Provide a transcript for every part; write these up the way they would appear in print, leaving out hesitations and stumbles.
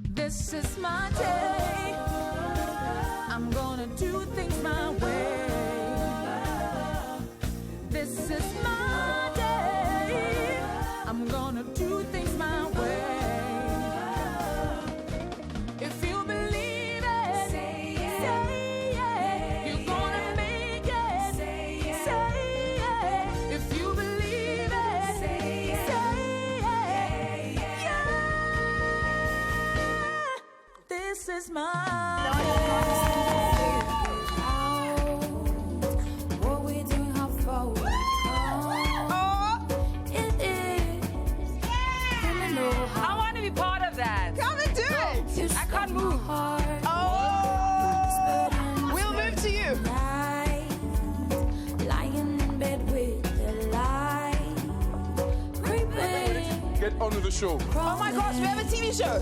This is my day. I'm gonna do things my way. This is my day. I'm gonna do things my way. If you believe it, say it. You're gonna make it. Say it. If you believe it, say it. Yeah. This is my onto the show. Oh my gosh, we have a TV show.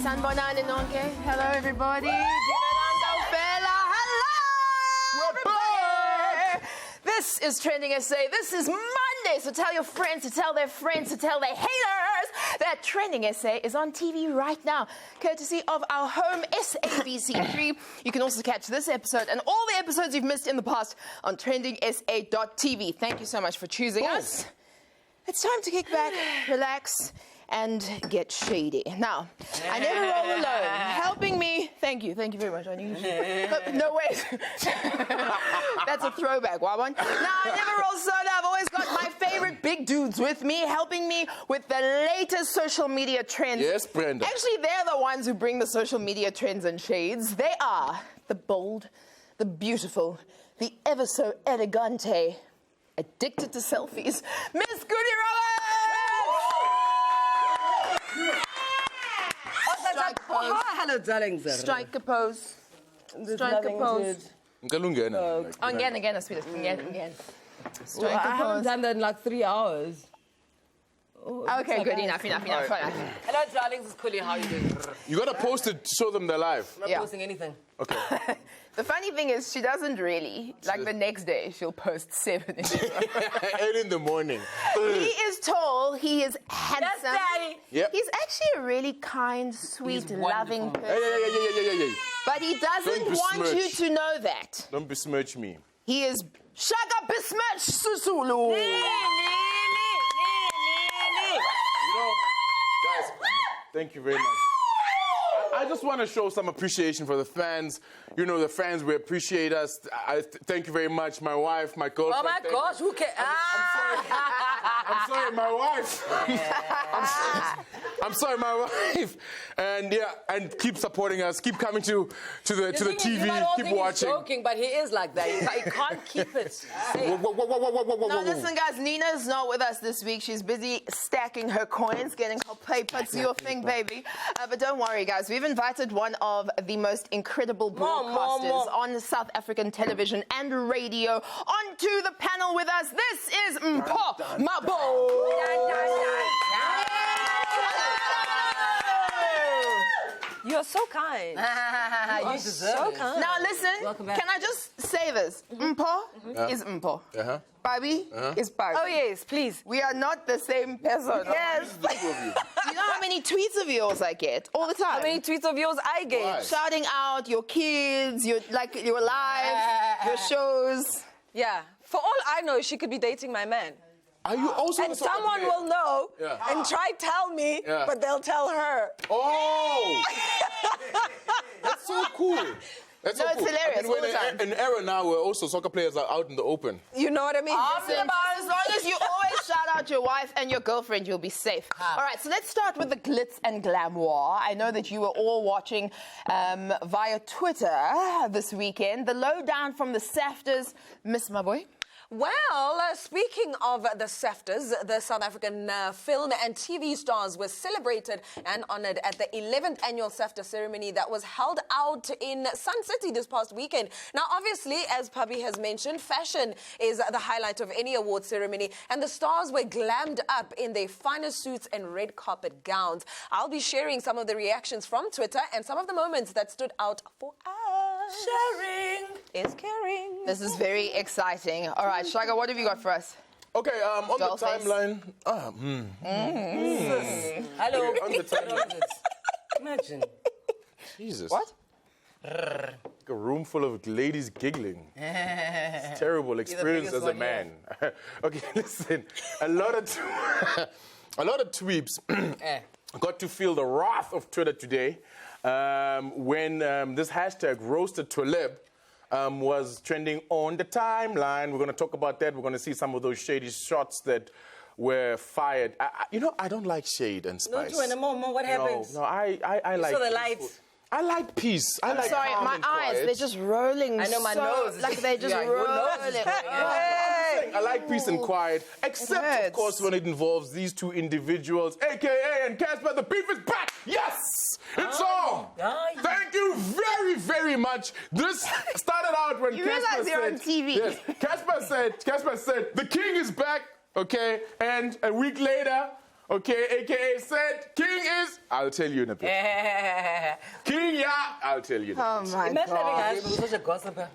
Sanbonani Nonke. Hello, everybody. Hello. This is Trending SA. This is Monday, so tell your friends to tell their friends to tell their haters that Trending SA is on TV right now, courtesy of our home SABC3. You can also catch this episode and all the episodes you've missed in the past on TrendingSA.tv. Thank you so much for choosing us. It's time to kick back, relax, and get shady. Now, I never roll alone. Helping me, thank you very much. No, wait. That's a throwback, Wabon. Now, I never roll solo. I've always got my favorite big dudes with me, helping me with the latest social media trends. Yes, Brenda. Actually, they're the ones who bring the social media trends and shades. They are the bold, the beautiful, the ever so elegante, addicted to selfies, Miss Goody Roberts! Hello, darlings. Strike a pose. Strike a pose. Again, sweetheart. Again. Strike a I haven't pose. done that in like 3 hours. Okay, good. Enough. Hello, darlings. It's Kuli. How are you doing? You gotta post it to show them they're live. I'm not posting anything. Okay. The funny thing is, she doesn't really. Like the next day, she'll post 7 in a row. 8 in the morning. He is tall. He is handsome. Yes, Daddy. Yep. He's actually a really kind, sweet, loving person. Hey. But he doesn't Don't want you besmirch. to know that. Don't besmirch me. He is Shaka Bismuch Susulu. You know, guys, thank you very much. I just want to show some appreciation for the fans. You know, the fans, we appreciate us. Thank you very much. My wife, my girlfriend. Oh my gosh, who cares? I'm sorry, my wife. I'm sorry, my wife. And yeah, and keep supporting us. Keep coming to the TV. You might all Keep think watching. He's joking, but he is like that. He can't keep it. Whoa. Now listen, guys, Nina's not with us this week. She's busy stacking her coins, getting her paper. Do your thing, baby. But don't worry, guys. We've invited one of the most incredible broadcasters on South African television and radio onto the panel with us. This is Mpho Mabo. You're so kind. You're so kind. Now listen, Welcome back. can I just say this? Mpho is Mpho. Babi is Babi. Oh, yes, please. We are not the same person. Yes. You know how many tweets of yours I get all the time? How many tweets of yours I get? Why? Shouting out your kids, your lives, your shows. Yeah. For all I know, she could be dating my man. Are you also And someone will know and try tell me, but they'll tell her. Oh! That's so cool. That's No, so it's cool. hilarious I mean, all the time. an era now where also soccer players are out in the open. You know what I mean? Listen, as long as you always shout out your wife and your girlfriend, you'll be safe. All right, so let's start with the glitz and glamour. I know that you were all watching via Twitter this weekend. The lowdown from the SAFTers, Miss Maboy. Well, speaking of the SAFTers, the South African film and TV stars were celebrated and honoured at the 11th annual SAFTA ceremony that was held out in Sun City this past weekend. Now, obviously, as Pabi has mentioned, fashion is the highlight of any award ceremony, and the stars were glammed up in their finest suits and red carpet gowns. I'll be sharing some of the reactions from Twitter and some of the moments that stood out for us. Sharing is caring. This is very exciting. All right, Shaga, what have you got for us? Okay, on Doll the face. timeline. Hello. On the timeline. Imagine. Jesus. What? Like a room full of ladies giggling. It's terrible experience biggest as a one man. Okay, listen. A lot of tweeps got to feel the wrath of Twitter today when this hashtag roasted Twilib was trending on the timeline. We're going to talk about that. We're going to see some of those shady shots that were fired. I don't like shade and No, spice. to an moment, what happens? No, I like. saw the peaceful- lights. I like peace. I like Sorry, calm my and eyes, quiet. they're just rolling. I know my so, nose is Like just- they're just yeah, your nose rolling. is going, yeah. I like peace and quiet, except, of hurts. course, when it involves these two individuals, AKA and Casper. The beef is back. Yes, it's on. Thank you very, very much. This started out when You Casper realize you're said, on TV. Yes, Casper said, the king is back. Okay, and a week later, okay, AKA said, king is. I'll tell you in a bit. King, yeah, I'll tell you. In a bit. Oh my Imagine having a God. husband who's such a gossiper.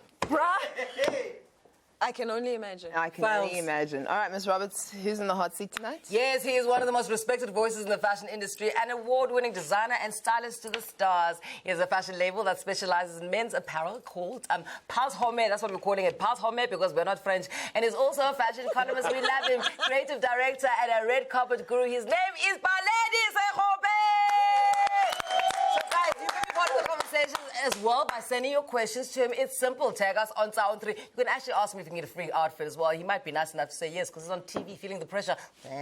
I can only imagine. I can Files. only imagine. All right, Ms. Roberts, who's in the hot seat tonight? Yes, he is one of the most respected voices in the fashion industry, an award-winning designer and stylist to the stars. He has a fashion label that specializes in men's apparel called Pas Home. That's what we're calling it, Pas Home, because we're not French. And he's also a fashion economist. We love him. Creative director and a red carpet guru. His name is Baledi Sekhope. So guys, you can be part of the conversation as well by sending your questions to him. It's simple. Tag us on Sound 3. You can actually ask him if you can get a free outfit as well. He might be nice enough to say yes because he's on TV feeling the pressure. Do you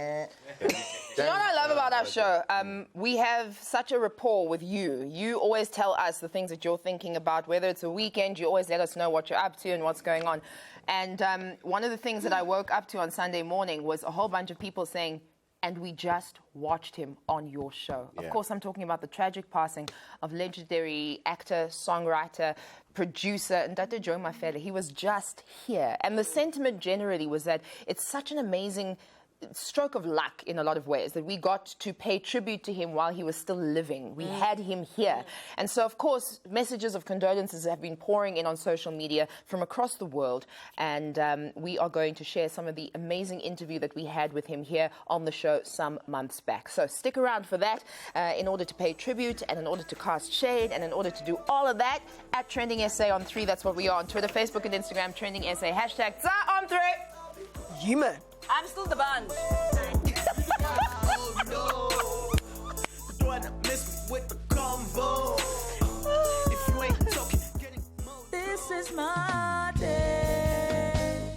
know what I love about our show? We have such a rapport with you. You always tell us the things that you're thinking about. Whether it's a weekend, you always let us know what you're up to and what's going on. And one of the things that I woke up to on Sunday morning was a whole bunch of people saying, and we just watched him on your show. Yeah. Of course, I'm talking about the tragic passing of legendary actor, songwriter, producer, and Dr. Joe Mafele. He was just here. And the sentiment generally was that it's such an amazing stroke of luck in a lot of ways that we got to pay tribute to him while he was still living. We had him here. And so, of course, messages of condolences have been pouring in on social media from across the world. And we are going to share some of the amazing interview that we had with him here on the show some months back. So stick around for that in order to pay tribute and in order to cast shade and in order to do all of that at TrendingSA on 3. That's what we are on Twitter, Facebook, and Instagram. TrendingSA. Hashtag Za on 3. Yeah, man. I'm still the band. This is my day.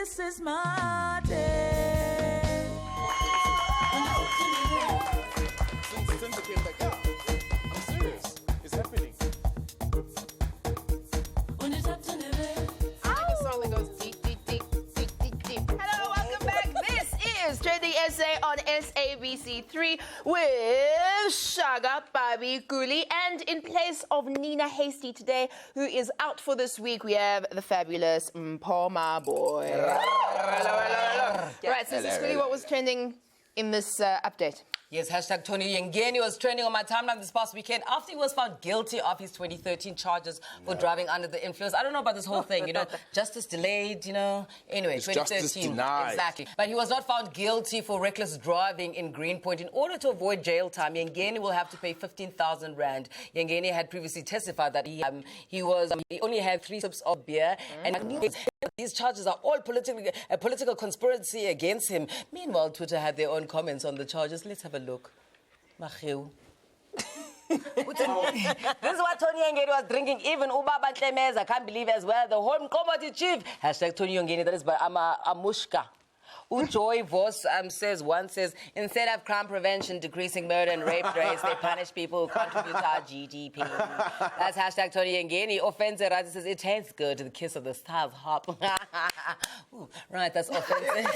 this is my day. Since I came back, I'm serious. It's happening. When you tap to the bed. I like a song that goes deep, deep, deep, deep, deep, deep. Hello, welcome back. This is Trending SA on SABC3 with Shaga Babi Guli. And in place of Nina Hasty today, who is out for this week, we have the fabulous Mpoma Boy. Right, so Guli, what was trending in this update? Yes, hashtag Tony Yengeni was trending on my timeline this past weekend after he was found guilty of his 2013 charges for driving under the influence. I don't know about this whole thing, justice delayed, Anyway, It's 2013. justice denied. Exactly. But he was not found guilty for reckless driving in Greenpoint. In order to avoid jail time, Yengeni will have to pay 15,000 rand. Yengeni had previously testified that he only had 3 sips of beer, and these charges are all a political conspiracy against him. Meanwhile, Twitter had their own comments on the charges. Let's have a look. Machiu. This is what Tony Yengeni was drinking. Even Ubaba Tlemez, I can't believe as well. The home comedy chief. Hashtag Tony Yengeni, that is by Amushka. Ujoy Vos says, instead of crime prevention, decreasing murder and rape rates, they punish people who contribute to our GDP. That's hashtag Tony Yengeni. Offensive Razi says, it tastes good. The kiss of the stars hop. Ooh, right, that's offensive.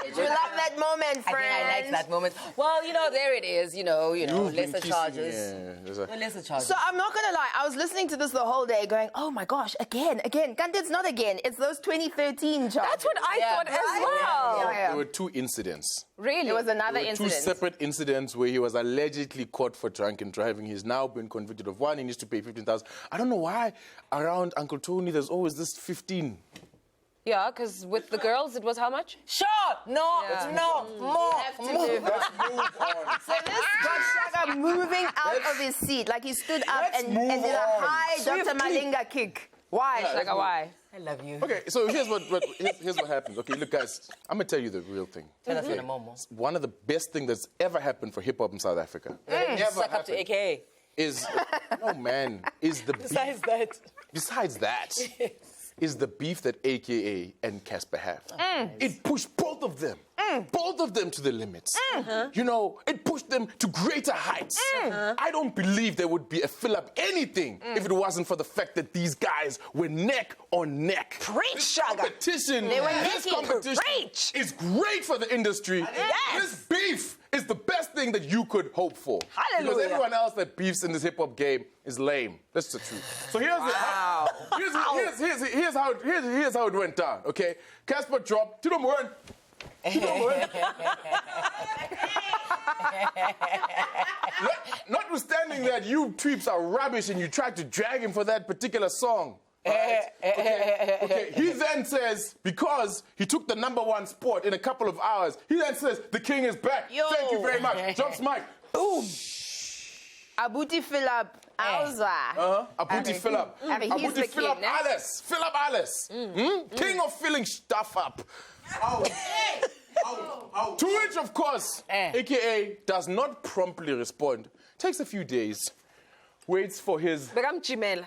Did you love that moment, friend? I think I like that moment. Well, there it is, lesser charges. Yeah, Lesser charges. So I'm not going to lie, I was listening to this the whole day going, oh my gosh, again. Kanti, it's not again. It's those 2013 charges. That's what I thought as well. There were 2 incidents. Really? There was another There were 2 incident. separate incidents where he was allegedly caught for drunken driving. He's now been convicted of 1. He needs to pay 15,000. I don't know why around Uncle Tony there's always this 15. Yeah, because with the girls, it was how much? Sure! No, more. So this got Shaka moving out of his seat. Like he stood up and did a high Dr. Malinga kick. Why, Shaka, why? I love you. Okay, so here's what happens. Okay, look, guys, I'm going to tell you the real thing. Tell us in a moment. One of the best things that's ever happened for hip-hop in South Africa. Ever Suck up to happened AKA. is, no man, is the beef. Besides that, is the beef that AKA and Casper have. It pushed both of them to the limits. It pushed them to greater heights. I don't believe there would be a fill-up anything if it wasn't for the fact that these guys were neck on neck. Preach, This Shaga. competition, They were this necking. competition Preach. is great for the industry. This beef is the best thing that you could hope for. Hallelujah. Because everyone else that beefs in this hip-hop game is lame. That's the truth. So here's how it went down, okay? Casper dropped, Tito Moran. Notwithstanding that you tweeps are rubbish and you tried to drag him for that particular song. Right? Okay. He then says, because he took the #1 spot in a couple of hours, he then says, the king is back. Yo. Thank you very much. Drops mic. Boom. Abuti Philip Alza. Abuti Philip. I mean, he's the Philip king, ne? Alice. Philip Alice. King of filling stuff up. To which, of course, AKA does not promptly respond. Takes a few days. Waits for his... Begam Chimela.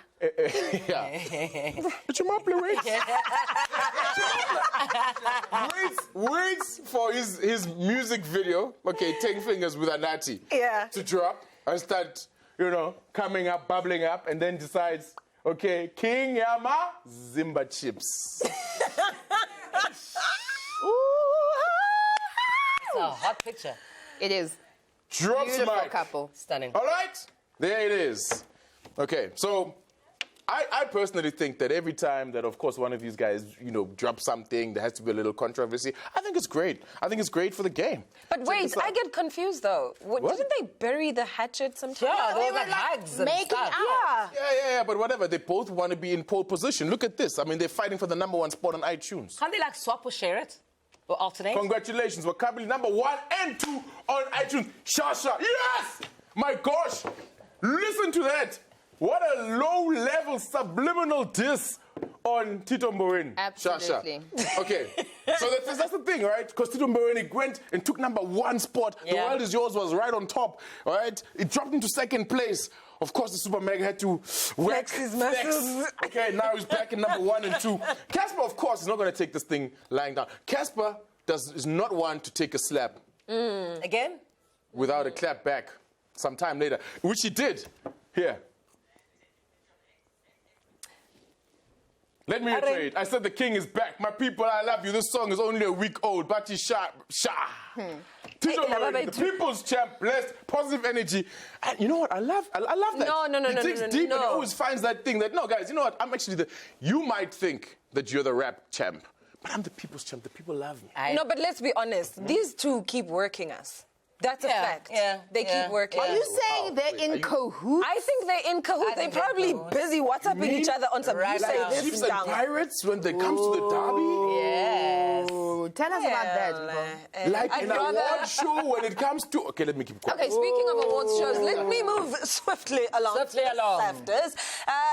Waits for his music video, okay, 10 Fingers with a Natty, to drop and start, coming up, bubbling up, and then decides, okay, King Yama, Zimba Chips. It's a hot picture. It is. Drops Beautiful mic. couple. Stunning. All right, there it is. Okay, so I personally think that every time that, of course, one of these guys, drops something, there has to be a little controversy. I think it's great. I think it's great for the game. But wait, I get confused though. Didn't they bury the hatchet sometime? Yeah, They those were like hags and making stuff. out. Yeah, but whatever. They both want to be in pole position. Look at this. I mean, they're fighting for the #1 spot on iTunes. Can't they swap or share it? Or alternate? Congratulations. We're currently #1 and 2 on iTunes. Shasha. Yes! My gosh. Listen to that. What a low-level subliminal diss on Tito Mboweni. Absolutely. Shasha. Okay. So that's the thing, right? Because Tito Mboweni went and took #1 spot. The Yeah. World Is Yours was right on top, all right? It dropped into 2nd place. Of course, the Super Mega had to Flex his muscles. Okay, now he's back in number 1 and 2. Casper, of course, is not going to take this thing lying down. Casper is not one to take a slap Again? without a clap back sometime later, which he did here. Let me reiterate. I said the king is back. My people, I love you. This song is only a week old. Bati Sha. Tito Moreno, the people's champ, blessed, positive energy. And you know what? I love that. No. He digs deep and he always finds that thing that, no, guys, you know what? I'm actually you might think that you're the rap champ, but I'm the people's champ. The people love me. No, but let's be honest. These two keep working us. That's a fact. Yeah, They keep working. Are you saying they're in cahoots? I think they're in cahoots. They're think they're probably in cahoots. busy WhatsApping each other on some Right you say now. this Chiefs and down. Pirates when they come to the derby. Yes. Ooh, tell us about that. Bro. Like I'd an rather- award show when it comes to... Okay, let me keep quiet. Okay, speaking of awards shows, let me move swiftly along. Swiftly to the along. SAFTAs.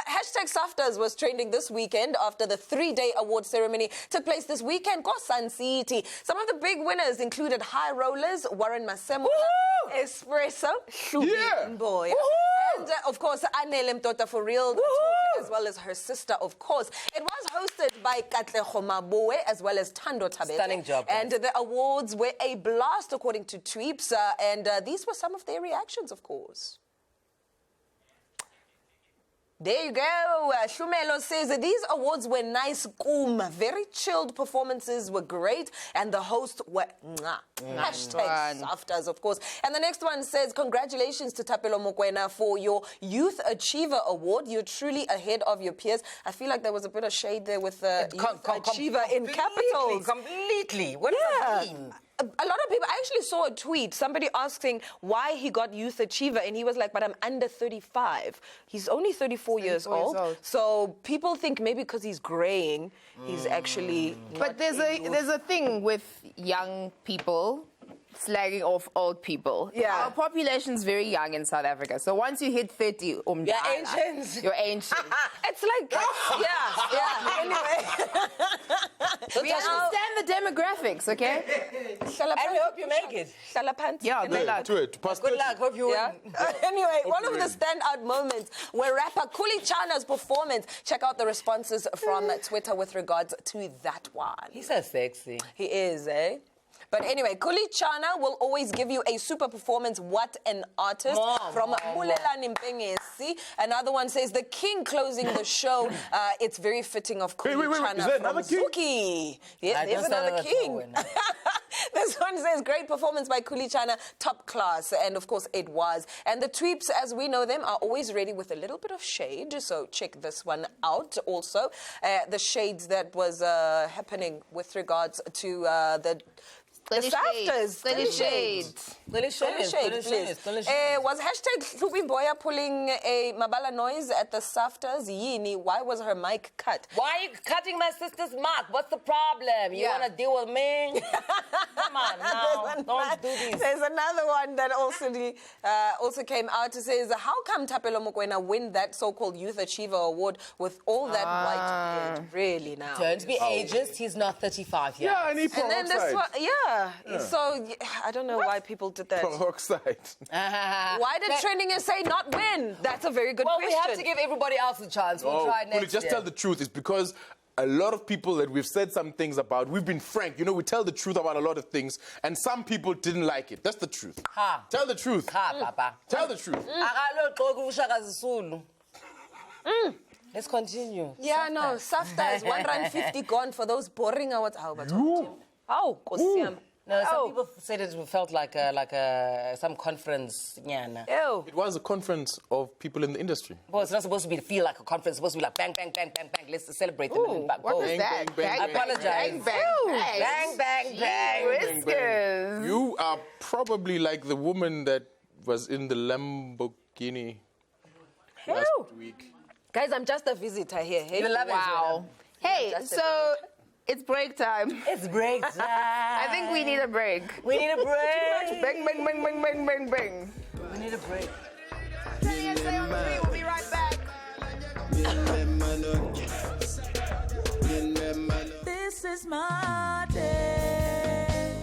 Hashtag SAFTAs was trending this weekend after the 3-day award ceremony took place this weekend. Go Sun City. Some of the big winners included High Rollers, Warren Masemo, Espresso, Yeah. Boy, and of course Anele Mtota for real, as well as her sister, of course. It was hosted by Katlego Maboe as well as Tando Tabete. Stunning job, guys. And the awards were a blast, according to Tweeps, and these were some of their reactions, of course. There you go. Shumelo says that these awards were nice, very chilled performances were great, and the hosts were Hashtag SAFTAs, of course. And the next one says, congratulations to Thapelo Mokoena for your Youth Achiever Award. You're truly ahead of your peers. I feel like there was a bit of shade there with the Youth Achiever in capitals. Completely. What does that mean? A lot of people, I actually saw a tweet, somebody asking why he got Youth Achiever, and he was like, but I'm under 35. He's only 34 years old. So people think maybe because he's graying, he's actually But there's a thing with young people slagging off old people. Yeah. Our population's very young in South Africa. So once you hit 30, You're ancient. You're ancient. It's like, yeah. Anyway. We understand the demographics, okay? And we hope you make it. Yeah, good luck. To it. Past Good luck. Hope you win. Yeah. Anyway, one of the standout moments were rapper Kuli Chana's performance. Check out the responses from Twitter with regards to that one. He's so sexy. He is, eh? But anyway, Kuli Chana will always give you a super performance. What an artist. From Mulelani Mpengesi. Another one says, the king closing the show. It's very fitting of Kuli Wait. Chana Is there from another king? Zuki. Yes, I there's just started another a king. show now. This one says, great performance by Kuli Chana, top class. And of course, it was. And the tweeps, as we know them, are always ready with a little bit of shade. So check this one out also. The shades that was happening with regards to the SAFTAs. Little shades. Please. Was hashtag Hlubi Boya pulling a Mabala noise at the SAFTAs? Yini, why was her mic cut? Why are you cutting my sister's mic? What's the problem? You want to deal with me? Come on, now. Don't do this. There's another one that also came out. It says, how come Thapelo Mokoena win that so-called Youth Achiever Award with all that white beard? Really now? Don't be ageist. He's not 35 yet. Yeah, and he And then this one, so I don't know why people did that. Oxide. Why did TrendingSA not win? That's a very good question. We have to give everybody else a chance. We'll try next Just year. tell the truth. It's because a lot of people that we've said some things about, we've been frank. You know, we tell the truth about a lot of things, and some people didn't like it. That's the truth. Tell the truth. Papa. Tell the truth. Let's continue. Yeah, no, SAFTA is R1.50 gone for those boring hours. Oh, Kosiam. No, some people said it felt like some conference. Ew. It was a conference of people in the industry. Well, it's not supposed to feel like a conference. It's supposed to be like bang, bang, bang, bang, bang. Let's celebrate them. And What go. is that? bang, bang, I apologize. Bang, bang, Bang, bang, bang. Whiskers. You are probably like the woman that was in the Lamborghini last week. Guys, I'm just a visitor here. Hey? You love it. Wow. Hey, so it's break time. It's break time. I think we need a break. We need a break. Bang, bang, bang, bang, bang, bang, bang. We need a break. We'll be right back. This is my day.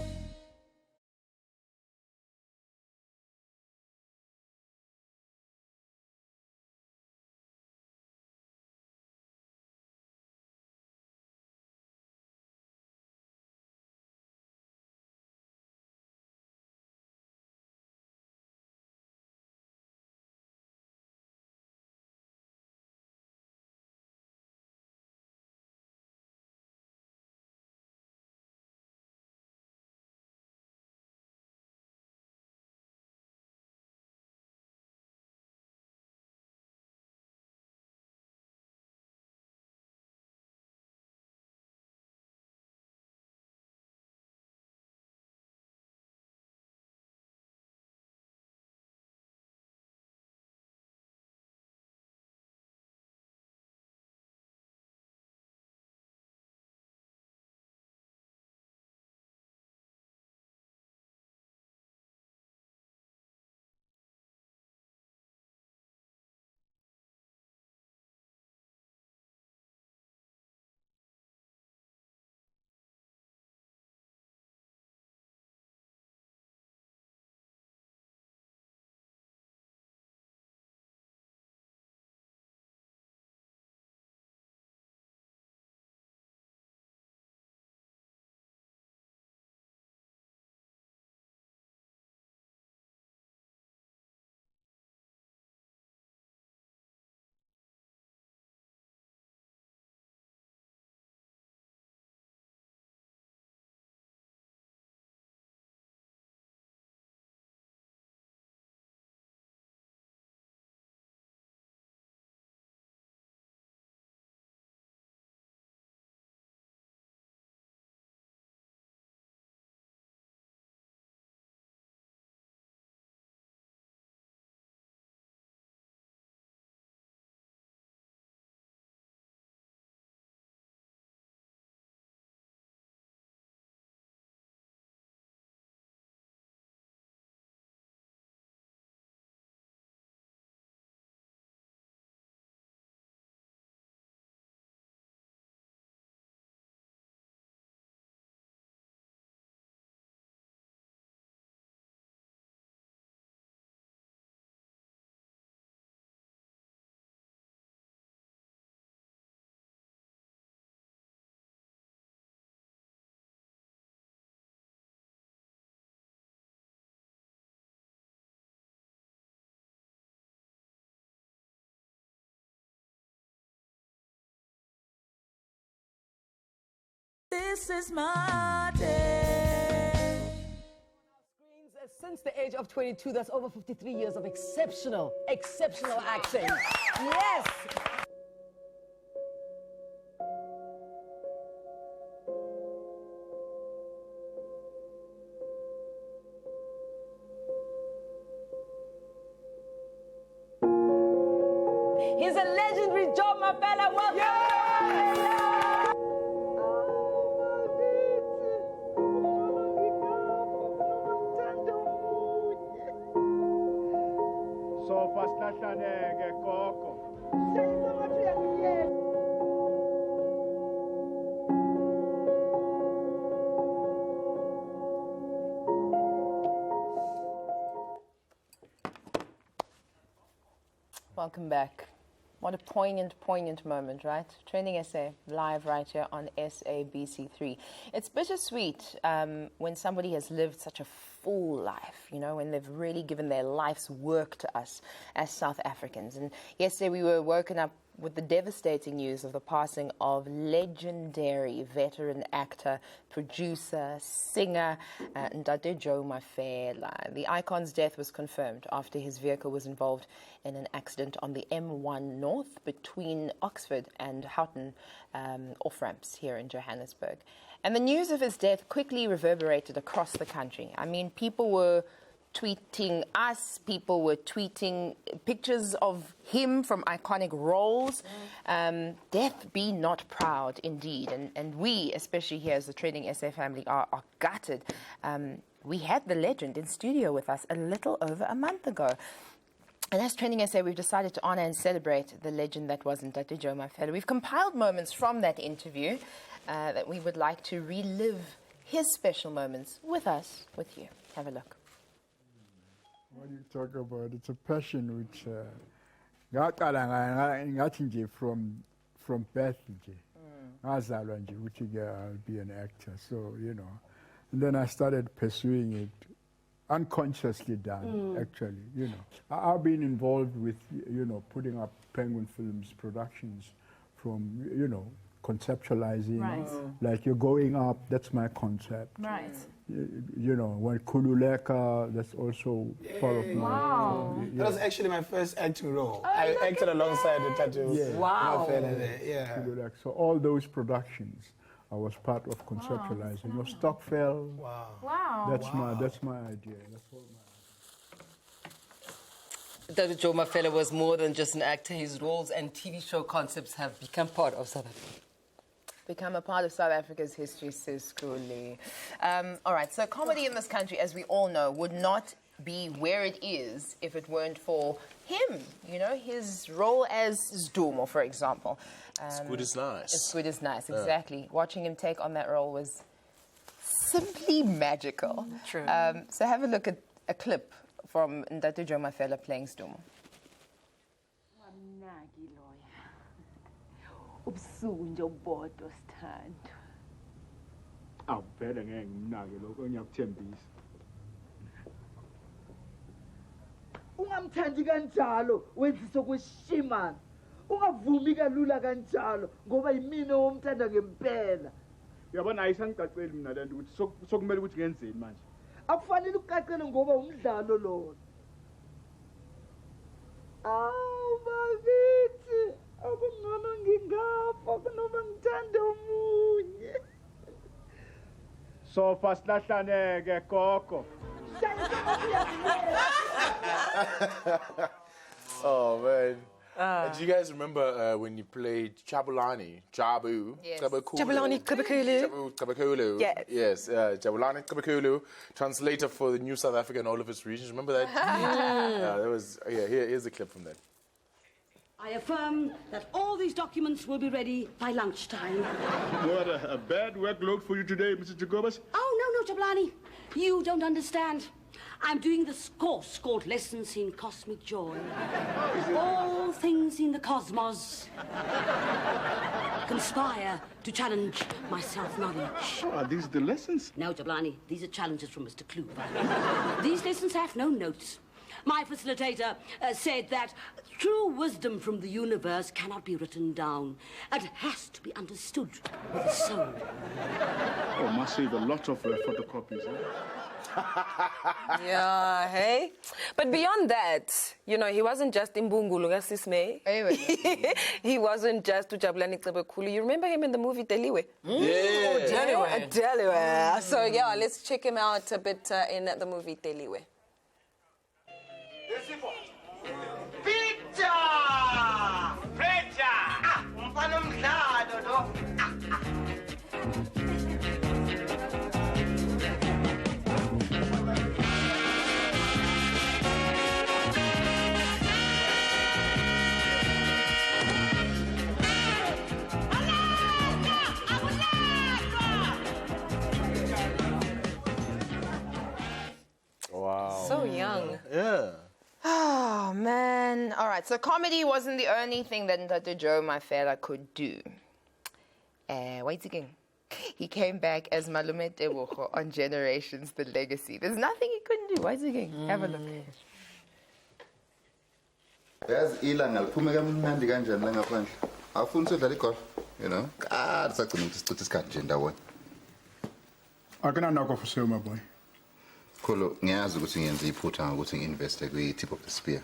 this is my day. Since the age of 22, that's over 53 years of exceptional acting. Yes! He's a legendary Joe Mafela. Welcome! So fast nahlane-ke gogo. Welcome back. What a poignant moment, right? Trending SA, live right here on SABC3. It's bittersweet when somebody has lived such a full life, you know, when they've really given their life's work to us as South Africans. And yesterday we were woken up with the devastating news of the passing of legendary veteran actor, producer, singer, Ndade Joe Mafela. The icon's death was confirmed after his vehicle was involved in an accident on the M1 North between Oxford and Houghton off-ramps here in Johannesburg. And the news of his death quickly reverberated across the country. I mean, people were tweeting us, people were tweeting pictures of him from iconic roles. Death be not proud, indeed. And we, especially here as the Trending SA family, are gutted. We had the legend in studio with us a little over a month ago. And as Trending SA, we've decided to honour and celebrate the legend that was Ndade Joe Mafela. We've compiled moments from that interview that we would like to relive his special moments with us, with you. Have a look. What you talk about, it's a passion which ngaqala ngathi nje from birth nje. Ngazalwa nje ukuthi I'll be an actor. So, you know, and then I started pursuing it, unconsciously done, actually, you know. I've been involved with, you know, putting up Penguin Films productions from, you know, conceptualizing, like you're going up, that's my concept. Right. You know, when Kululeka, that's also part of my... Wow. That was actually my first acting role. I acted alongside the tattoo. Yeah. Wow. Yeah. Kululeka. So all those productions, I was part of conceptualizing. You know, Stockfell. Wow. Wow. That's my idea. That's all my Ndade Joe Mafela was more than just an actor. His roles and TV show concepts have become part of South Africa. Become a part of South Africa's history, says Skuli. All right, so comedy in this country, as we all know, would not be where it is if it weren't for him, you know, his role as Zdumo, for example. Squid is nice. Squid is nice, exactly. Watching him take on that role was simply magical. True. So have a look at a clip from Ndade Joe Mafela playing Zdumo. Ubusuku nje ubodwa sithando. Awuvele ngeke ngimnake lokho engiyakuthembisa. Ungamthandi kanjalo wenzisa kweshimana. Ungavumi kalula kanjalo ngoba yimina omthanda ngempela. Uyabona ayisangicaceli mina lento ukuthi sokumele ukuthi ngenzeni manje. Akufanele uqaqele ngoba umdlalo lona. Awu bakithi, akungcono ngingafa kunoma ngithanda omunye. So fast lahlaneke gogo. Oh, man. Do you guys remember when you played Jabulani? Jabu? Yes. Jabulani Kabakulu. Kabakulu. Yes. Yes, Jabulani Kabakulu, translator for the New South Africa and all of its regions. Remember that? That was, here's a clip from that. I affirm that all these documents will be ready by lunchtime. What a bad workload for you today, Mrs. Jacobus. Oh, no, Jablani. You don't understand. I'm doing this course called Lessons in Cosmic Joy. All things in the cosmos conspire to challenge my self-knowledge. Oh, are these the lessons? No, Jablani, these are challenges from Mr. Kluber. These lessons have no notes. My facilitator said that true wisdom from the universe cannot be written down. It has to be understood with the soul. Oh, must save a lot of photocopies. Yeah, hey? But beyond that, you know, he wasn't just in Bungulu, Sismay. He wasn't just Ujabulani Kulu. You remember him in the movie Deliwe? Yeah. Deliwe. So, yeah, let's check him out a bit in the movie Deliwe. Wow. So young. Yeah. Oh, man. All right, so comedy wasn't the only thing that Ntate Joe, my fella, could do. Wait again. He came back as Malume Tebogo on Generations, The Legacy. There's nothing he couldn't do. Wait again. Have a look. Yazi ilanga liphume kamnandi kanjani la ngaphandle. Awufuni ukudlala igolf, you know? Disagcina ukuthi sichithe isikhathi nje ndawonye. Akunanako for sale, my boy. Kholo, ngiyazi ukuthi ngiyenza iphutha ngokuthi ngi-investe kwi-tip of the spear.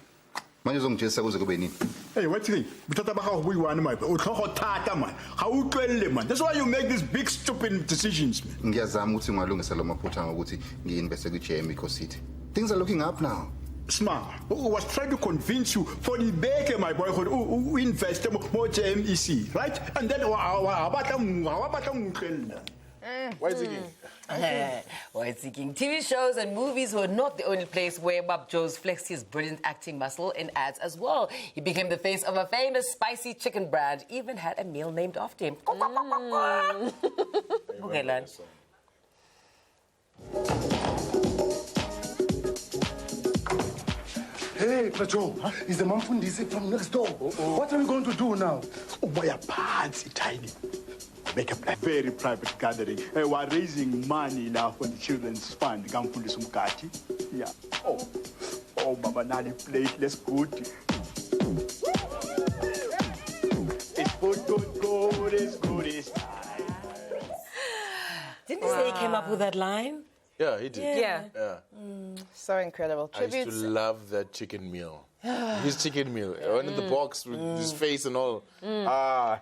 Manje uzongitshela kuze kube nini? Hey, what's the thing? Butata ba gago buiwane, my boy. Utlhogo thata, man. Ga o tlwelle, man. That's why you make these big stupid decisions, man. Ngiyazama ukuthi ngiwalungisa lo maphutha ngokuthi ngi-investe kwi-JM Eco-City. Things are looking up now. Smart. Who was trying to convince you for the baker, my boy, who invest more JMEC, right? And then Wait again. White seeking TV shows and movies were not the only place where Bob Joes flexed his brilliant acting muscle in ads as well. He became the face of a famous spicy chicken brand, even had a meal named after him. Okay, lad. Hey, Patrol, is the Mamfundisi from next door? What are we going to do now? Oh, boy, a fancy tiny. Make a very private gathering. We're raising money now for the children's fund. Gamfundisi Mkati. Yeah. Oh, Baba Nani plate. Let's go. It's good, it's good, it's Didn't he say he came up with that line? Yeah, he did. Yeah. So incredible. I used to love that chicken meal. His chicken meal. One in the box with his face and all. Yeah.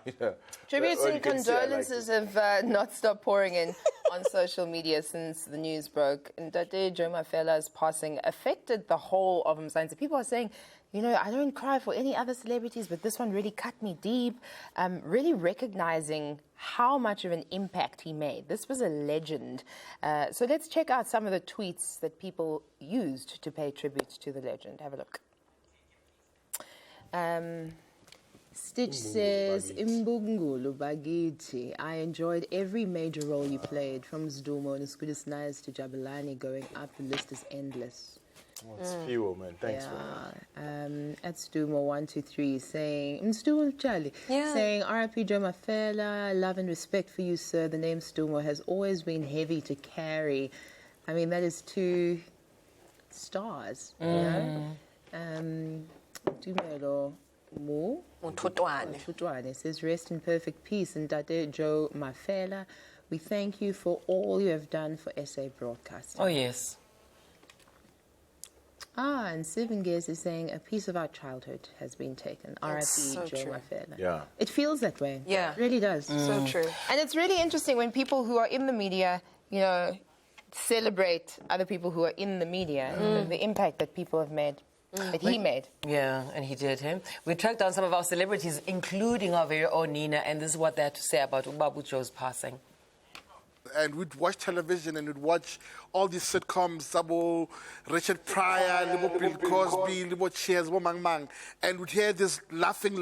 Tributes and condolences have not stopped pouring in on social media since the news broke. Ntate Joe Mafela's passing affected the whole of Mzansi. People are saying, you know, I don't cry for any other celebrities, but this one really cut me deep. Really recognizing how much of an impact he made. This was a legend. So let's check out some of the tweets that people used to pay tribute to the legend. Have a look. Stitch says, Imbungulu Bagiti, I enjoyed every major role you played, from Zdumo and Skudis Nice to Jabulani. Going up, the list is endless. Oh, it's fuel, man. Thanks, man. At Stumo123 saying, Stumo Charlie, saying, R.I.P. Joe Mafela, love and respect for you, sir. The name Stumo has always been heavy to carry. I mean, that is 2 stars, you know? Dumelo Mo Tutwane says, rest in perfect peace. And Dade Joe Mafela, we thank you for all you have done for SA Broadcasting. Oh, yes. And Seven Gears is saying, a piece of our childhood has been taken. R.I.P. So Joe true. Mafela. Yeah. It feels that way. Yeah. It really does. So true. And it's really interesting when people who are in the media, you know, celebrate other people who are in the media, the impact that people have made. That he made. Yeah, and he did him. We tracked down some of our celebrities, including our very own Nina, and this is what they had to say about Ubabu Joe's passing. And we'd watch television and we'd watch all these sitcoms, Sabo, Richard Pryor, Libo Bill Cosby, Libo Cheers, Mang Mang, and we'd hear this laughter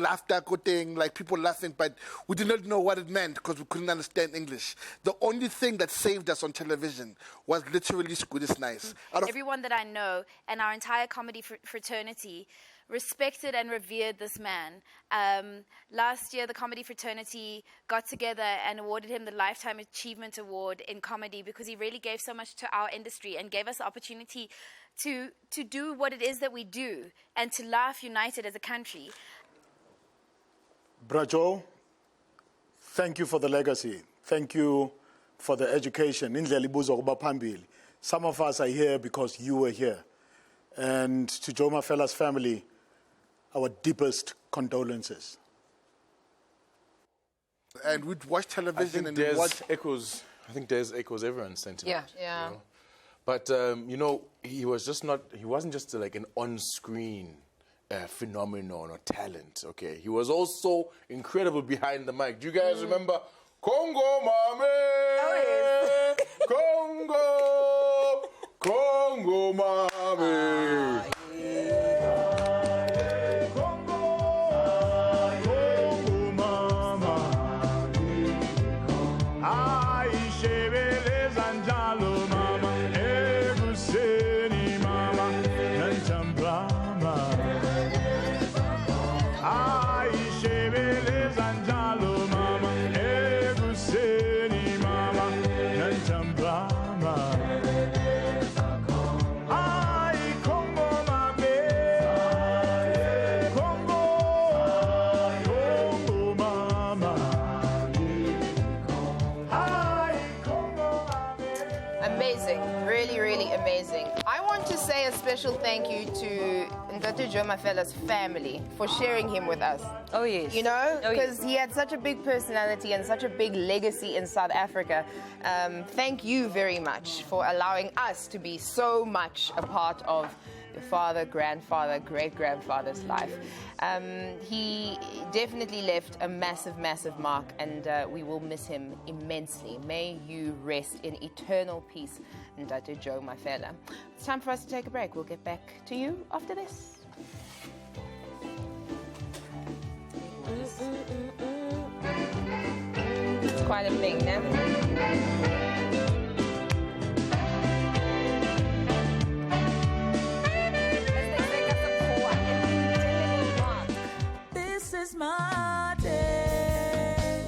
thing, like people laughing, but we did not know what it meant because we couldn't understand English. The only thing that saved us on television was literally Skudis Nice. Everyone that I know and our entire comedy fraternity respected and revered this man. Last year, the comedy fraternity got together and awarded him the Lifetime Achievement Award in comedy because he really gave so much to our industry and gave us the opportunity to do what it is that we do and to laugh united as a country. Brajo, thank you for the legacy. Thank you for the education. Indlela ibuzo kuba phambili. Some of us are here because you were here. And to Joe Mafela's family, our deepest condolences. And we'd watch television and we'd there's watch. echoes. I think there's echoes everyone's sentiment. Yeah. You know? But he wasn't just like an on-screen phenomenon or talent. Okay, he was also incredible behind the mic. Do you guys remember Congo Mame? Oh, yes. Congo Mame. Amazing, really, really amazing. I want to say a special thank you to Ntate Joe Mafela's family for sharing him with us. Oh, yes. You know, Oh, yes. because he had such a big personality and such a big legacy in South Africa. Thank you very much for allowing us to be so much a part of your father, grandfather, great-grandfather's life. He definitely left a massive, massive mark, and we will miss him immensely. May you rest in eternal peace, Ntate Joe Mafela. It's time for us to take a break. We'll get back to you after this. It's quite a thing, no? This is my day.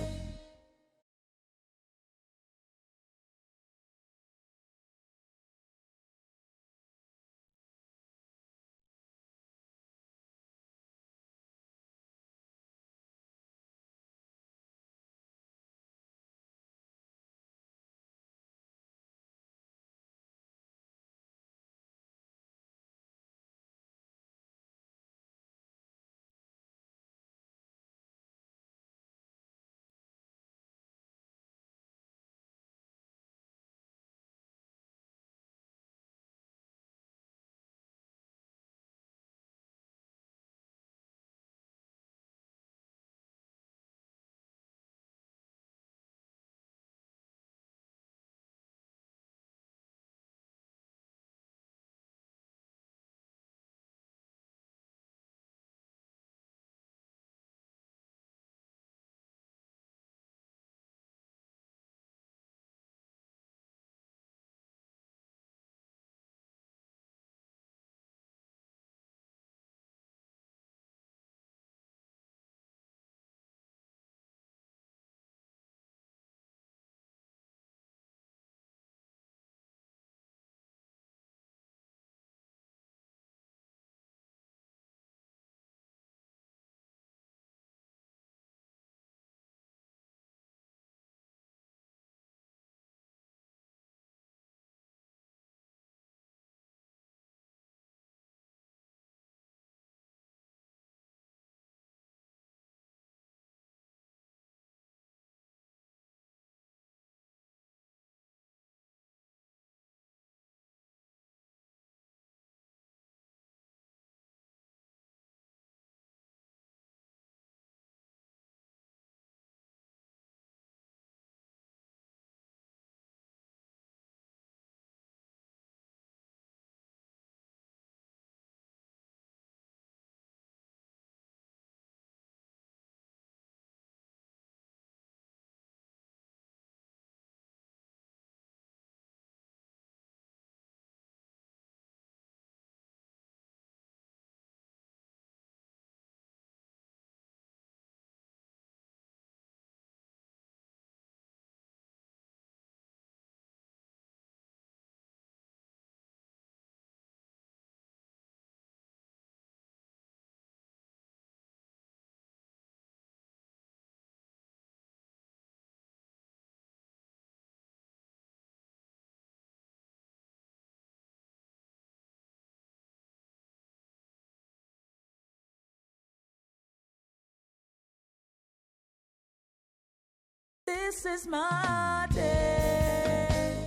this is my day.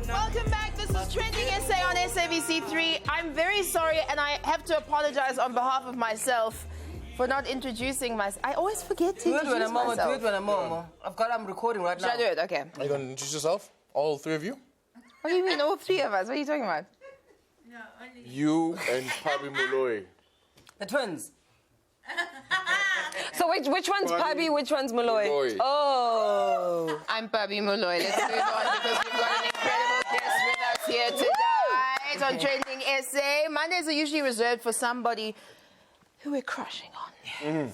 Welcome back. This is Trending SA on SABC3. I'm very sorry, and I have to apologize on behalf of myself for not introducing myself. I always forget to introduce myself. Do it when I'm recording right now. Should I do it? Okay. Are you going to introduce yourself? All three of you? What do you mean, all three of us? What are you talking about? You and Pabi Moloi. The twins. So which one's Pabi, which one's Moloi? Moloi. Oh. I'm Pabi Moloi. Let's move on because we've got an incredible guest with us here tonight on Trending SA. Mondays are usually reserved for somebody who we're crushing on.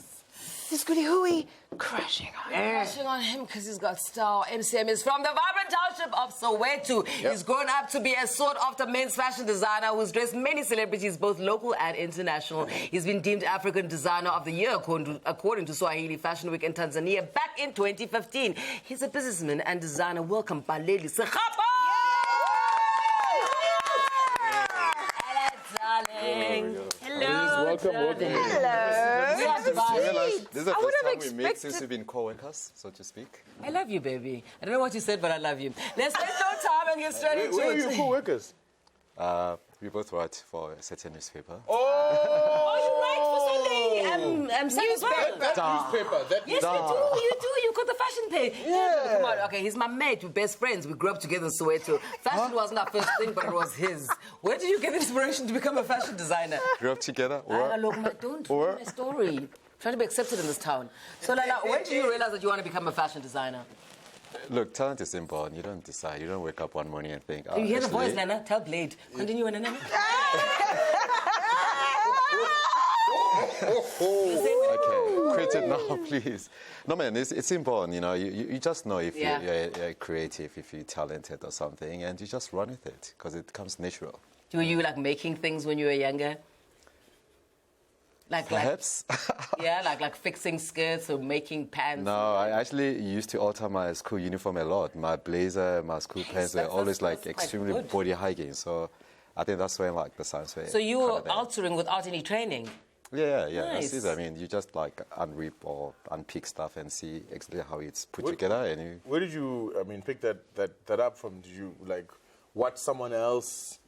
This goody who we crushing on. Crushing on him because he's got style. MCM is from the vibrant township of Soweto. He's grown up to be a sought-after men's fashion designer who's dressed many celebrities, both local and international. He's been deemed African Designer of the Year according to Swahili Fashion Week in Tanzania back in 2015. He's a businessman and designer. Welcome, Baleli Sekhapo! Hello, darling. Hello. Welcome. This is the first time we meet since we've been co-workers, so to speak. I love you, baby. I don't know what you said, but I love you. Let's spend no time and get straight into it. Where are you co-workers? We both write for a certain newspaper. Oh, you write for Sunday That newspaper. Yes, you do. You got the fashion page. Yeah. Come on. Okay, he's my mate. We're best friends. We grew up together in Soweto. Fashion wasn't our first thing, but it was his. Where did you get inspiration to become a fashion designer? Grew up together. Look, don't ruin my story. I'm trying to be accepted in this town. So, Lala, when did you realize that you want to become a fashion designer? Look, talent is inborn. You don't decide. You don't wake up one morning and think, You hear the voice, Nana? Tell Blade. Continue, Nana. Okay, quit it now, please. No, man, it's inborn. You know, you just know if you're creative, if you're talented or something, and you just run with it because it comes natural. Were you like making things when you were younger? Perhaps. Like fixing skirts or making pants. No, I actually used to alter my school uniform a lot. My blazer, my school pants were always like extremely body hygiene. So I think that's when like the science way. So you were altering without any training? Yeah. Nice. That's it. I mean, you just like unrip or unpick stuff and see exactly how it's put together. And where did you, pick that up from? Did you like watch someone else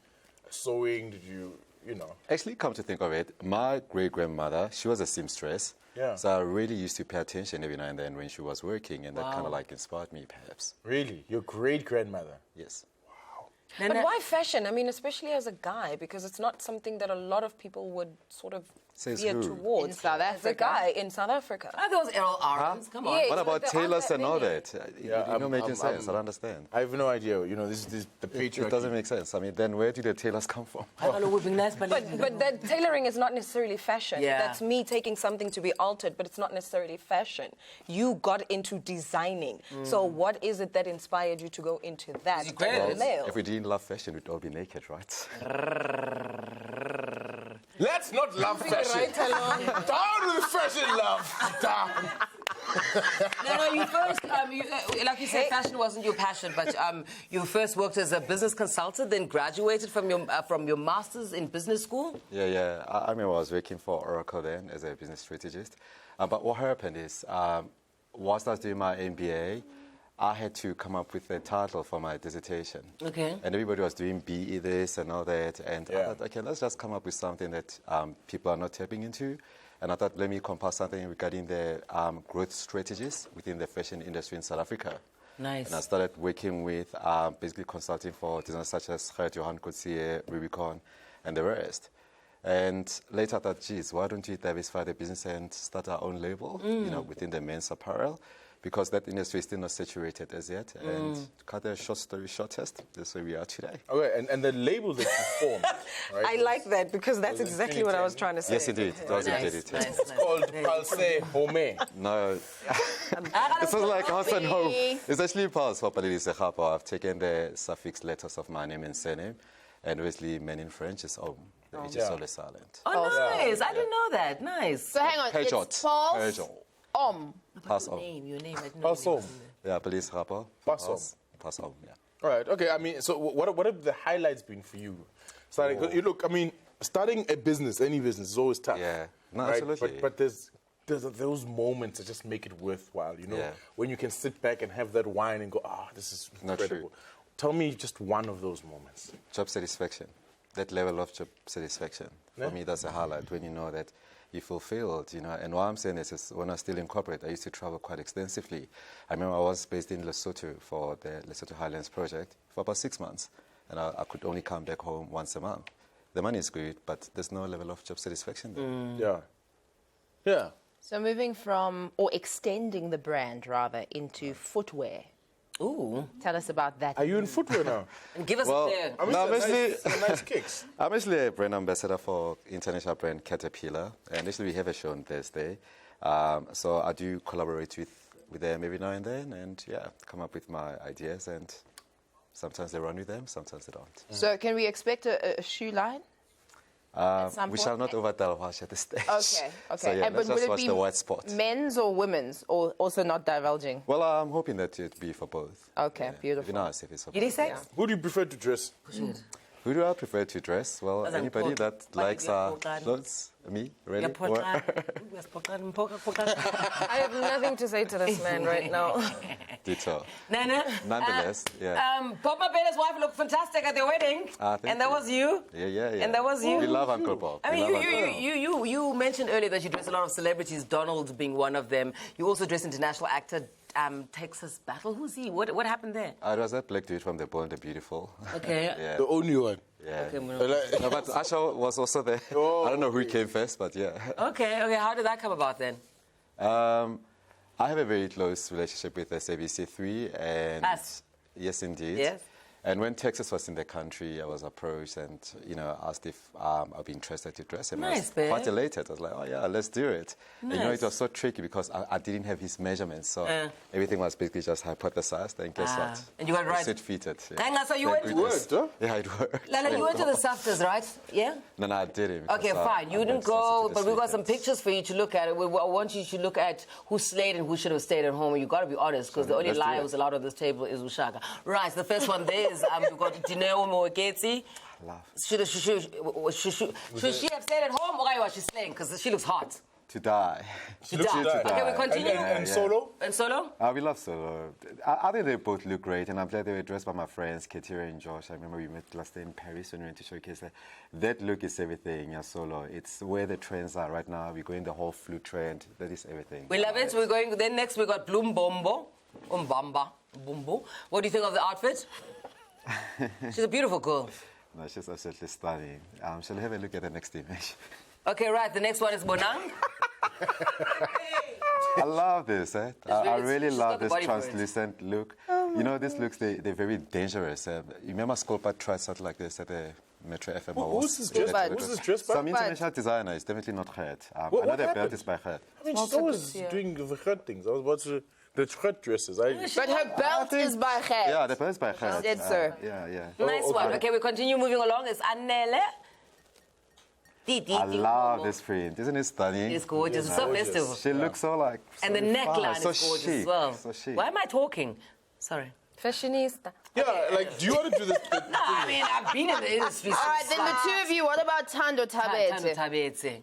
sewing? Did you know? Actually, come to think of it, my great-grandmother, she was a seamstress. Yeah. So I really used to pay attention every now and then when she was working, and that kind of like inspired me, perhaps. Really? Your great-grandmother? Yes. Wow. But why fashion? I mean, especially as a guy, because it's not something that a lot of people would sort of veer towards. In South Africa. As a guy in South Africa. Are those Errol Arons? Come on. Yeah, what about tailors and all that? Yeah, it's not making sense. I don't understand. I have no idea. You know, this is the patriarchy. It doesn't make sense. I mean, then where do the tailors come from? I don't know, we've been nice, but that tailoring is not necessarily fashion. Yeah. That's me taking something to be altered, but it's not necessarily fashion. You got into designing. So what is it that inspired you to go into that? Well, if we didn't love fashion, we'd all be naked, right? Let's not love fashion. Down with fashion, love. Down. No, you first, like you said, fashion wasn't your passion, but you first worked as a business consultant, then graduated from your master's in business school? Yeah. I remember I was working for Oracle then as a business strategist. But what happened is, whilst I was doing my MBA, I had to come up with a title for my dissertation. Okay. And everybody was doing BE this and all that. And I thought, okay, let's just come up with something that people are not tapping into. And I thought, let me compile something regarding the growth strategies within the fashion industry in South Africa. Nice. And I started working with basically consulting for designers such as Gert Johan Coetzee, Rubicon, and the rest. And later I thought, geez, why don't we diversify the business and start our own label, within the men's apparel? Because that industry is still not saturated as yet. And to cut a short story shortest, that's where we are today. Okay, and the label that you formed, right? I like that because that's exactly what I was trying to say. Yes, indeed. It was indeed. It's called Palse Home. No. It's not like house and home. It's actually Pulse for Baleli Sekhapo. I've taken the suffix letters of my name and surname. And obviously, men in French is Om. The H is always silent. Oh, nice. I didn't know that. Nice. So hang on. It's Pulse Om. Pass Om. Your name. Pass Om. Yeah, Baleli Sekhapo. Pass Om. Pass Om, yeah. All right. Okay. I mean, so what have the highlights been for you? Starting. 'Cause you look. I mean, starting a business, any business, is always tough. Yeah. No, right? absolutely. But there's those moments that just make it worthwhile. You know, Yeah. when you can sit back and have that wine and go, this is Not incredible. true. Tell me just one of those moments. Job satisfaction. That level of job satisfaction. Yeah. For me, that's a highlight when you know that you fulfilled, you know. And why I'm saying this is when I was still in corporate, I used to travel quite extensively. I remember I was based in Lesotho for the Lesotho Highlands project for about 6 months. And I could only come back home once a month. The money is good, but there's no level of job satisfaction there. Yeah. Yeah. So moving from, or extending the brand rather, into footwear. Ooh. Tell us about that. Are you in footwear now? And give us Well, a I mean, No, it's basically- nice kicks. I'm actually a brand ambassador for international brand Caterpillar, and actually we have a show on Thursday. So I do collaborate with them every now and then, and yeah, come up with my ideas, and sometimes they run with them, sometimes they don't. So can we expect a shoe line? At some We point? shall not overdulge at this stage. Okay, okay. So yeah, And let's but just will it watch be the white spot. men's or women's, or also not divulging? Well, I'm hoping that it'd be for both. Okay, It'd beautiful. be nice if it's for Unisex? both. Yeah. Who do you prefer to dress? Who do I prefer to dress? Well, That's anybody important. that likes Important. clothes. Me, really? Yeah, Or- I have nothing to say to this man right now. Ditto. Nana? Nonetheless, yeah. Bob Mabella's wife looked fantastic at their wedding. Thank And that you. was you? Yeah. And that was you? We love Uncle Bob. I We mean, love Uncle Bob. you mentioned earlier that you dress a lot of celebrities, Donald being one of them. You also dress international actor Texas Battle. Who's he? What happened there? It was that black dude from The Bold and the Beautiful. Okay. Yeah. The only one. Yeah. Okay, No, but Asha was also there. I don't know who came first, but yeah. Okay. How did that come about then? I have a very close relationship with SABC3 and Us. yes, indeed. Yes. And when Texas was in the country, I was approached and asked if I'd be interested to dress him. Nice, I was babe. quite elated. I was like, oh yeah, let's do it. And Nice. it was so tricky because I didn't have his measurements, so everything was basically just hypothesized. And guess what? And you got it right. It fitted. Hang so you Thank went goodness. Huh? Yeah, it worked. Lala, you went to the SAFTAs, right? Yeah? No, I didn't. Okay, because, fine. You I'm didn't very go, sensitive but we've got this some weekend. pictures for you to look at. I want you to look at who slayed and who should have stayed at home. And you got to be honest, because the only let's do liar it. who's allowed on this table is Ushaka. Right, so the first one there is we've got Dineo Moeketsi. Laugh. Should she have stayed at home or was she slaying? Because she looks hot. To die. She died. Okay, we continue. And Solo? And Solo? We love Solo. I think they both look great, and I'm glad they were dressed by my friends, Katia and Josh. I remember we met last day in Paris when we went to showcase that. That look is everything, yeah, Solo. It's where the trends are right now. We're going the whole flute trend. That is everything. We love it. We're going, then next we got Bloom Bombo. Umbamba. Bumbo. What do you think of the outfit? She's a beautiful girl. No, she's absolutely stunning. Shall we have a look at the next image? Okay, right. The next one is Bonang. I love this. I really she's love got the this body for it. translucent look. These looks, they're very dangerous. You remember Sculpa tried something like this at the Metro FM Awards? Who's this dressed by? Some international designer. It's definitely not Gert. What Another belt happened? is by Gert. I mean, she's always doing the shirt things. I was watching the shirt dresses. But her belt is by Gert. Yeah, the belt is by Gert. Said so. Yeah. Nice one. Okay, we continue moving along. It's Annele. I love this print. Isn't it stunning? It's gorgeous. It's so festive. She looks so like. And the so neckline so is gorgeous chic, as well. So chic. Why am I talking? Sorry. Fashionista. Yeah, like, do you want to do this? No, I mean, I've been in the industry. All right, then the two of you, what about Tando Tando Tabete? Tabete.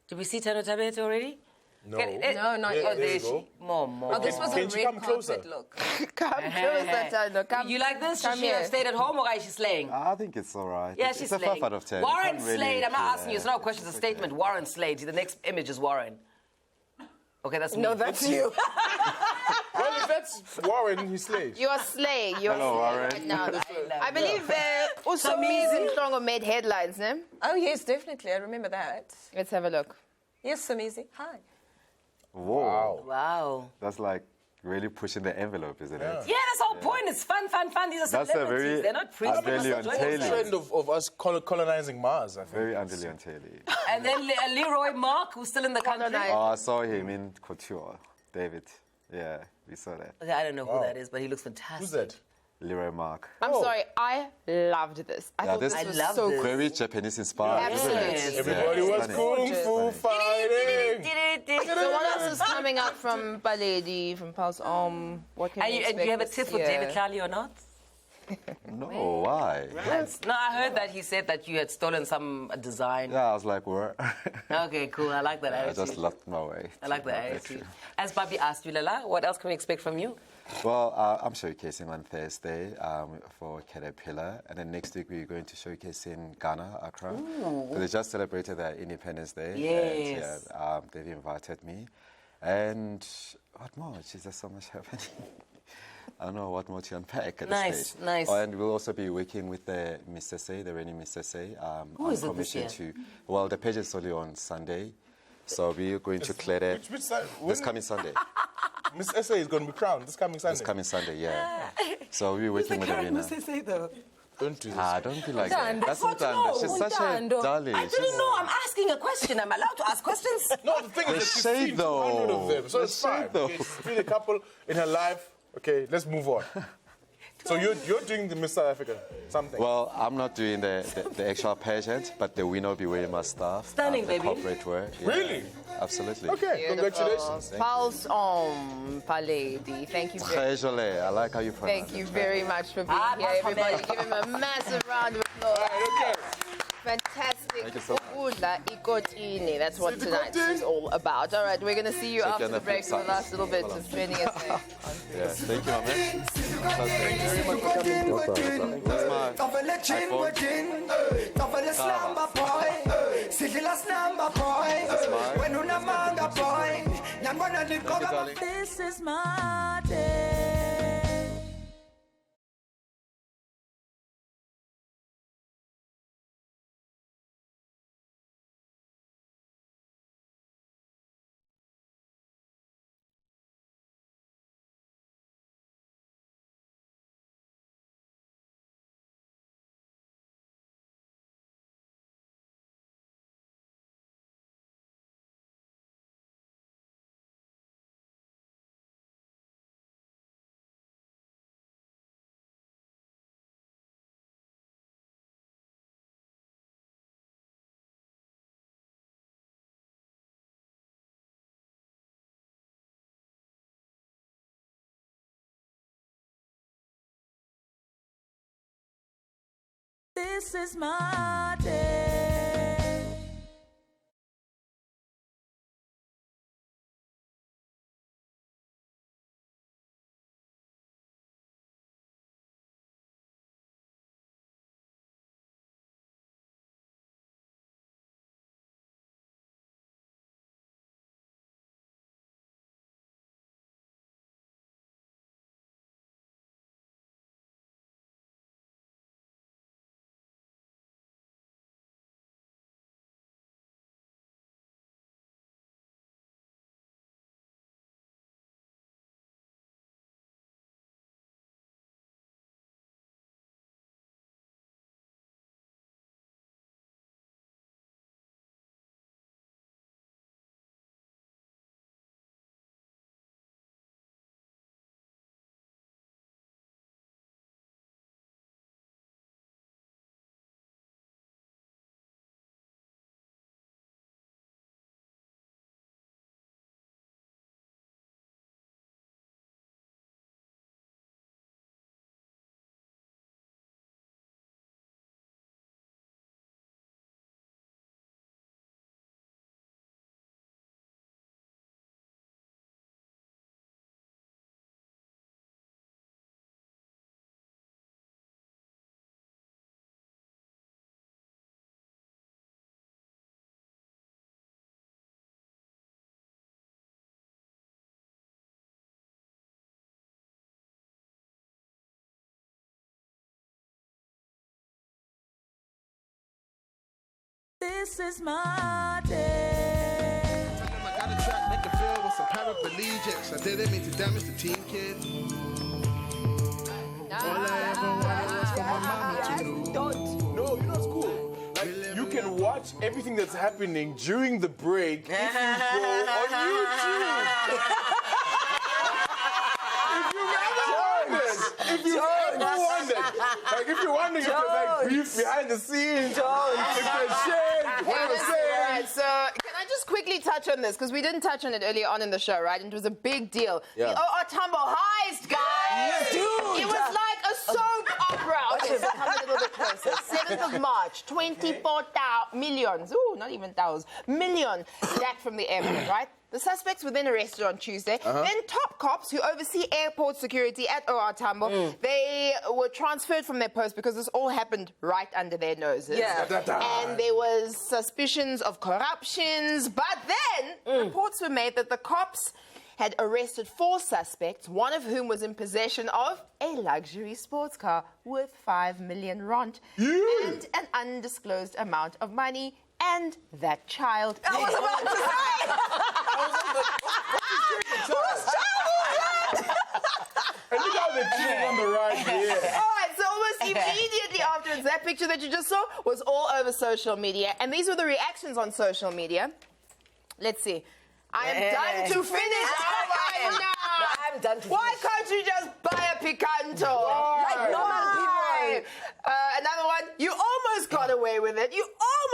Did we see Tando Tabete already? No. No, not Yeah, yet. Oh, there there you she. go. More. Oh, this was Can a she red come closer? carpet look. Come closer, Tando. Come. You like this? Should Come she have here. stayed at home or is she slaying? I think it's all right. Yeah, it's she's a slaying. 5 out of 10. Warren You can't really slayed. I'm not feel asking you. It's not a question. It's a statement. Warren slayed. The next image is Warren. Okay, that's me. No, that's you. Well, if that's Warren, he's slave. You are slay. You are Hello, slay Warren. right now. I love believe also Mizi Nhlongo made headlines, no? Oh, yes, definitely. I remember that. Let's have a look. Yes, Samizi. Hi. Whoa. Wow. That's like really pushing the envelope, isn't it? Yeah, that's the whole point. It's fun. These are That's a celebrities. very They're not priests. Adele They're on not Taylor. The trend of us colonizing Mars, I think. Very Andelian Taylor. And then Leroy Mark, who's still in the country. Colonize. Oh, I saw him in Couture. David. Yeah, we saw that. Okay, I don't know who that is, but he looks fantastic. Who's that? Leroy Mark. I'm sorry, I loved this. I thought this this was I love so this. cool. Very Japanese inspired. isn't it? Absolutely. Everybody was kung fu fighting. So what else is coming up from Baledi, from Pulse Om? What can we And expect do you have a this tip for year? David Clowley or not? No, why? No, I heard that he said that you had stolen some design. Yeah, I was like, what? Okay, cool. I like that I attitude. just lost my way. I like that attitude. As Bobby asked you, Lala, what else can we expect from you? Well, I'm showcasing on Thursday for Caterpillar, and then next week we're going to showcase in Ghana, Accra. So they just celebrated their Independence Day. Yes. And, yeah, they've invited me. And what more? Jeez, there's so much happening. I don't know what more to unpack at this stage. Nice. Oh, and we'll also be working with the Mr. Say, the reigning Mr. Say. Who is it this year? Well, the page is only on Sunday, so we're going to clear that Which side? this coming Sunday. Miss SA is going to be crowned this coming Sunday. This coming Sunday, yeah. So we're working with the winner. Don't do this. Don't be like Done. that. That's what Ntando. She's such a darling. I didn't know. I'm asking a question. I'm allowed to ask questions. No, the thing is that she's shade seen though. 200 of them, so The it's fine. shade though. Okay, she's been a couple in her life. Okay, let's move on. So you're doing the Miss South Africa something. Well, I'm not doing the actual pageant, but the winner will be wearing my stuff. Stunning, the baby. corporate wear. Yeah, Really? Absolutely. Okay, congratulations. Pulse Om Baledi. Thank you very Très I like how you pronounce Thank you very much for being here, everybody. Give him a massive round of applause. Okay. Fantastic. Thank you so much. Ukudla ikotini. That's what tonight is all about. All right, we're going to see you Check after on the the break for the flip last side. little bit of Trending SA. Yeah, thank you, my man. Thank you very much for coming. That's my iPhone. This is my day. This is my day. This is my day. I got a track, make it feel with some paraplegics. I didn't mean to damage the team, kid. All I ever wanted was for my mama to know. No, you know it's cool. Like, you can watch everything that's happening during the break if you go on YouTube. If you Like, if you're wondering if there's like beef behind the scenes, if there's shit, what I'm saying. Right, so can I just quickly touch on this? Because we didn't touch on it earlier on in the show, right? And it was a big deal. Yeah. The OR Tambo heist, guys! Dude! It was like a soap opera. Okay, so come a little bit closer. 7th of March, 24 millions. Ooh, not even thousands. Million back from the airport, right? The suspects were then arrested on Tuesday. Then top cops who oversee airport security at OR Tambo, they were transferred from their post because this all happened right under their noses. Yeah. And there was suspicions of corruptions. But then reports were made that the cops had arrested 4 suspects, one of whom was in possession of a luxury sports car worth 5 million rand and an undisclosed amount of money. And that child. I was about to say. And look how they're cheering on the ride here. All right, so almost immediately afterwards, that picture that you just saw was all over social media. And these were the reactions on social media. Let's see. I am done to finish our ride now. I'm done to Why finish. can't you just buy a Picanto? Like normal people. Another one, you almost got away with it. You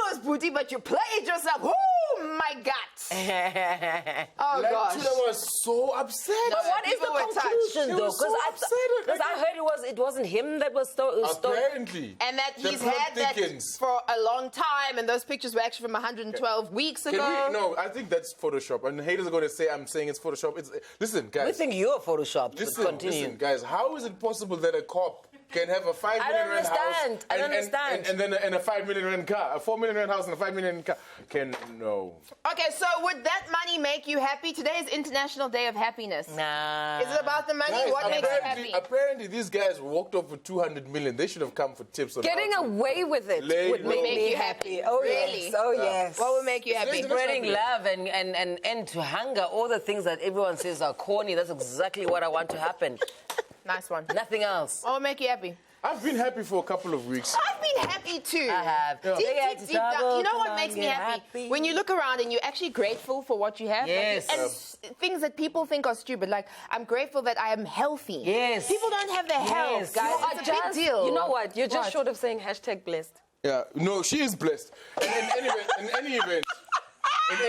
almost booty, but you played yourself. Oh, my guts. Oh, Like, gosh. Tula was so upset. But what is people the were touched. conclusion, He though? was so upset. Because I heard it wasn't him that was stolen. Apparently. And that The he's plot had that thickens. for a long time, and those pictures were actually from 112 weeks ago. No, I think that's Photoshop. And haters are going to say I'm saying it's Photoshop. We Listen, guys. think you're photoshopped. Listen, guys. How is it possible that a cop can have a 5 million rand house I don't understand. and then a 5 million rand car, a 4 million rand house and a 5 million rand car? No. Okay, so would that money make you happy? Today is International Day of Happiness. Nah. Is it about the money? Guys, What makes you happy? apparently, these guys walked off with 200 million. They should have come for tips on Getting how to- away with it Lay would low. make Make me you happy. happy. Oh, Really? yes. Oh, yes. What would make you happy? Spreading love and end to hunger, all the things that everyone says are corny, that's exactly what I want to happen. Nice one. Nothing else. What would make you happy? I've been happy for a couple of weeks. I've been happy too. I have. Deep, Yeah. deep down. You know Come what on, makes me get happy? happy. When you look around and you're actually grateful for what you have. Yes. And things that people think are stupid. Like, I'm grateful that I am healthy. Yes. People don't have their health, Yes. guys. You are It's a big deal. You know what? You're just What? short of saying #blessed. Yeah, no, she is blessed. And in any event.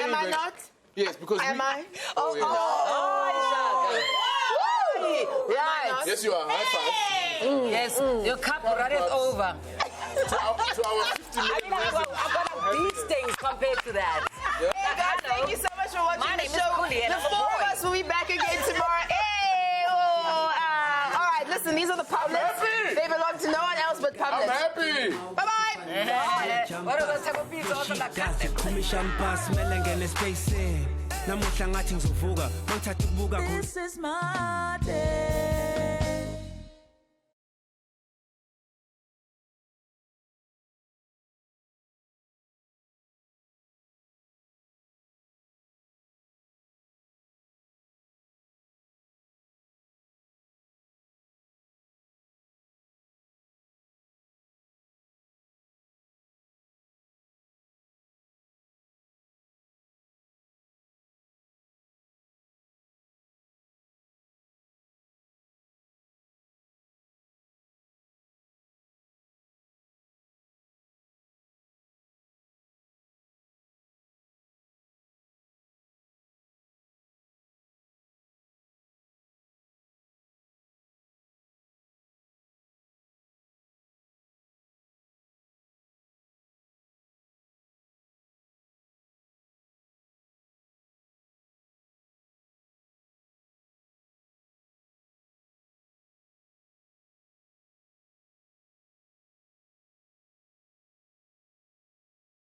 Am I not? Yes, because Am I? Oh, yes. Right. Yes, you are. High five. Yes, your cup runneth over. To our 50 I million mean, I've got these things compared to that. Hey, guys, thank you so much for watching My the name is show. Kuli and The I'm a 4 of boy. us will be back again tomorrow. Hey, all right, listen, these are the publics. happy. They belong to no one else but I'm publics. happy. Bye-bye. What are those type of people? Also like that. This is my day.